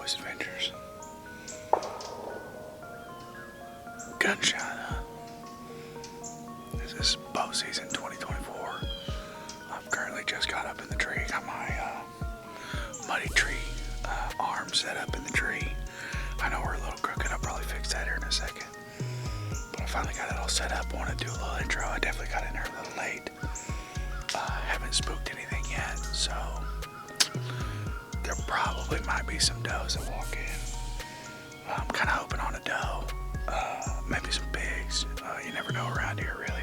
boys' adventures. Gunshot, huh? This is bow season 2024. I've currently just got up in the tree. Got my muddy tree arm set up in the tree. I know we're a little crooked. I'll probably fix that here in a second. But I finally got it all set up. I want to do a little intro. I definitely got in there a little late. Haven't spooked anything yet, so there probably might be some does that walk in. I'm kind of hoping on a doe, maybe some pigs. You never know around here, really.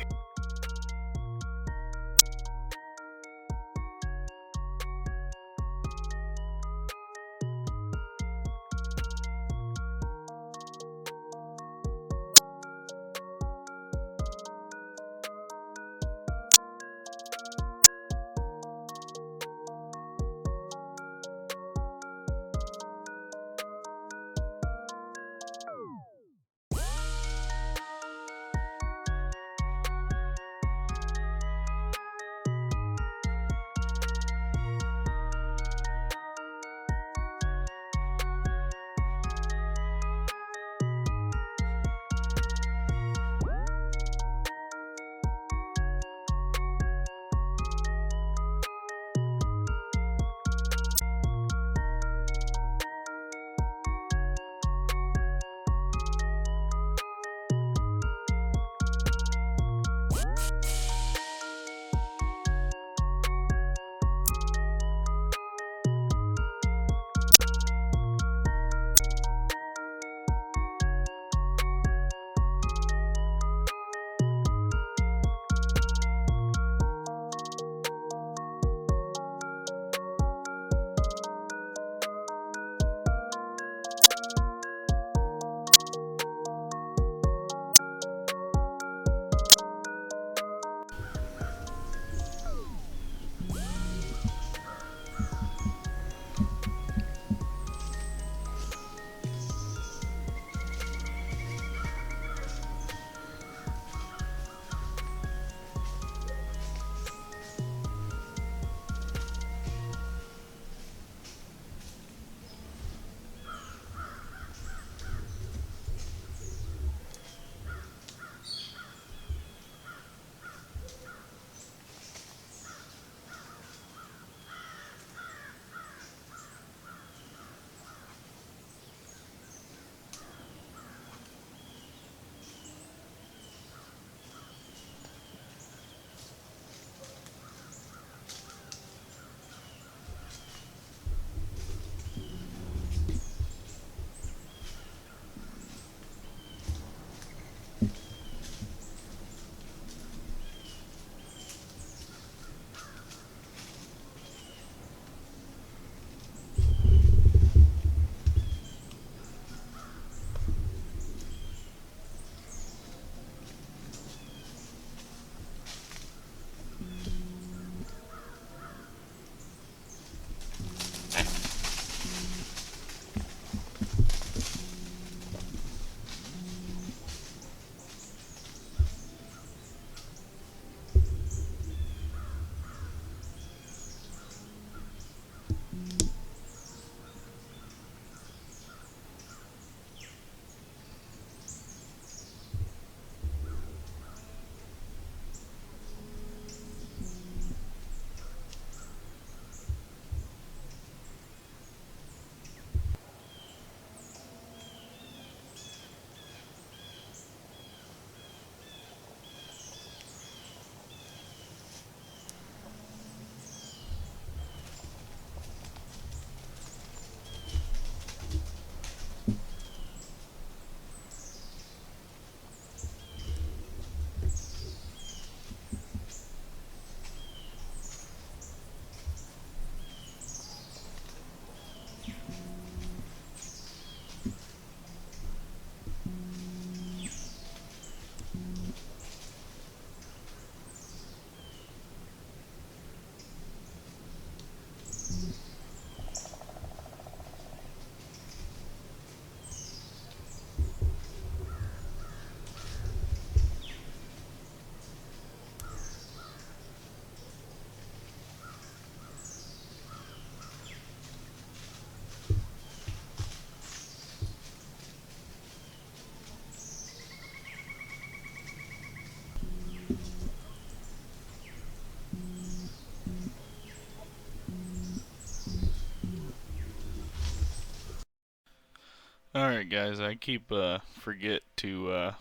Alright guys, I keep forget to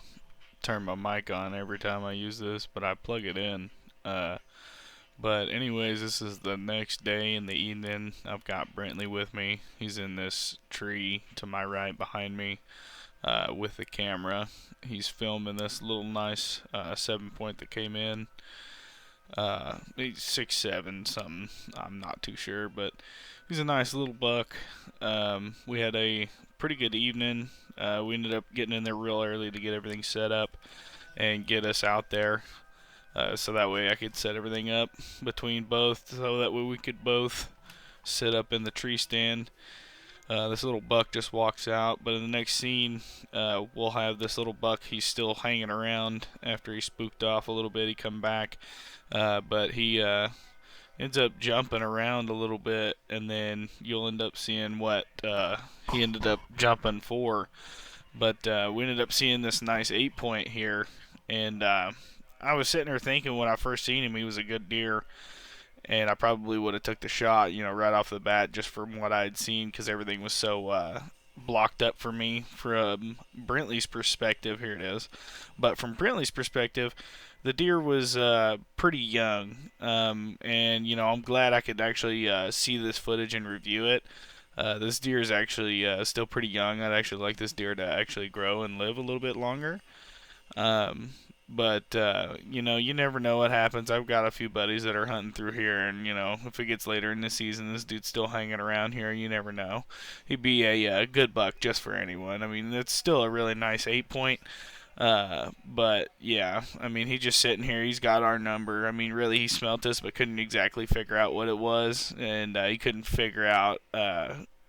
turn my mic on every time I use this, but I plug it in. Uh, but anyways, this is the next day in the evening. I've got Brentley with me. He's in this tree to my right behind me with the camera. He's filming this little nice 7 point that came in. He's 6'7" something. I'm not too sure, but he's a nice little buck. We had a pretty good evening. We ended up getting in there real early to get everything set up and get us out there. So that way I could set everything up between both, so that way we could both sit up in the tree stand. This little buck just walks out, but in the next scene, we'll have this little buck. He's still hanging around after he spooked off a little bit. He come back, but he ends up jumping around a little bit, and then you'll end up seeing what he ended up jumping for. But we ended up seeing this nice 8 point here, and I was sitting there thinking when I first seen him, he was a good deer, and I probably would have took the shot, right off the bat, just from what I had seen, because everything was so blocked up for me. From Brentley's perspective, here it is. But from Brentley's perspective, the deer was pretty young, and I'm glad I could actually see this footage and review it. This deer is actually still pretty young. I'd actually like this deer to actually grow and live a little bit longer. Um, but you never know what happens. I've got a few buddies that are hunting through here, and if it gets later in the season, this dude's still hanging around here. You never know. He'd be a good buck just for anyone. I mean, it's still a really nice 8 point. But yeah, I mean, he's just sitting here. He's got our number. I mean, really, he smelt us, but couldn't exactly figure out what it was, and he couldn't figure out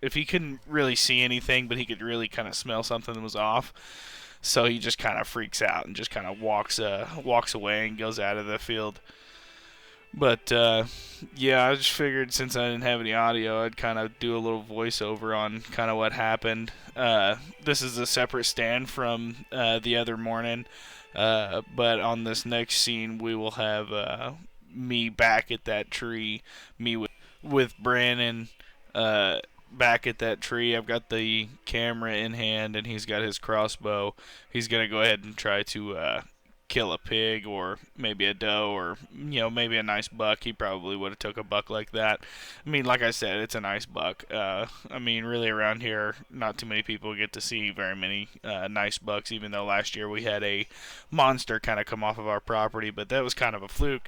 if he couldn't really see anything, but he could really kind of smell something that was off. So he just kind of freaks out and just kind of walks away and goes out of the field. But yeah, I just figured since I didn't have any audio, I'd kind of do a little voiceover on kind of what happened. This is a separate stand from the other morning, but on this next scene, we will have me back at that tree, me with Brannon. Back at that tree. I've got the camera in hand, and he's got his crossbow. He's gonna go ahead and try to kill a pig or maybe a doe or maybe a nice buck. He probably would have took a buck like that. I mean, like I said, it's a nice buck. I mean, really around here, not too many people get to see very many nice bucks. Even though last year we had a monster kind of come off of our property, but that was kind of a fluke.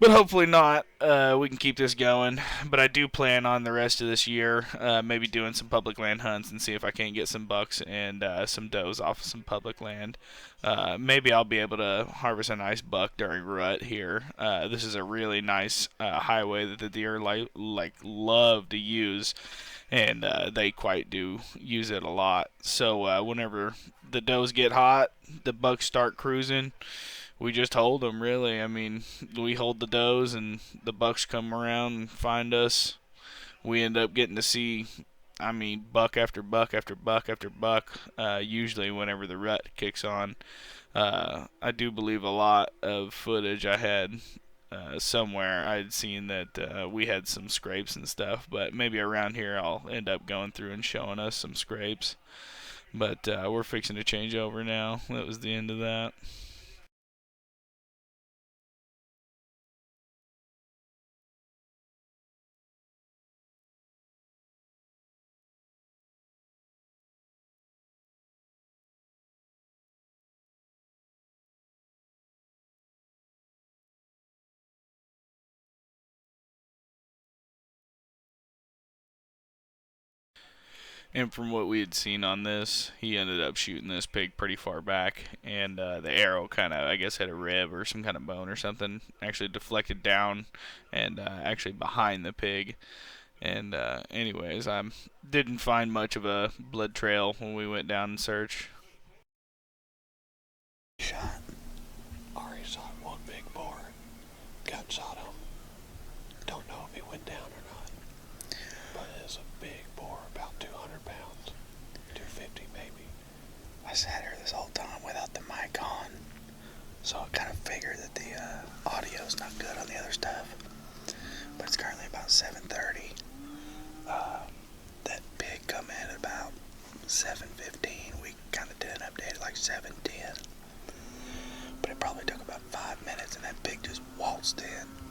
But hopefully not. We can keep this going. But I do plan on the rest of this year maybe doing some public land hunts and see if I can't get some bucks and some does off of some public land. Maybe I'll be able to harvest a nice buck during rut here. This is a really nice highway that the deer like love to use, and they quite do use it a lot. So whenever the does get hot, the bucks start cruising. We just hold them, really. I mean, we hold the does, and the bucks come around and find us. We end up getting to see, I mean, buck after buck after buck after buck. Usually, whenever the rut kicks on, I do believe a lot of footage I had somewhere. I'd seen that we had some scrapes and stuff, but maybe around here I'll end up going through and showing us some scrapes. But we're fixing to change over now. That was the end of that. And from what we had seen on this, he ended up shooting this pig pretty far back, and the arrow kind of, I guess, had a rib or some kind of bone or something, actually deflected down and actually behind the pig. And anyways, I didn't find much of a blood trail when we went down and searched. Shot. Already shot one big boar. Gunshot him. Don't know if he went down or not. But it is a big boar, about 200 pounds. 250 maybe. I sat here this whole time without the mic on. So I kind of figured that the audio's not good on the other stuff. But it's currently about 7:30. That pig come in at about 7:15. We kind of did an update at like 7:10. But it probably took about 5 minutes, and that pig just waltzed in.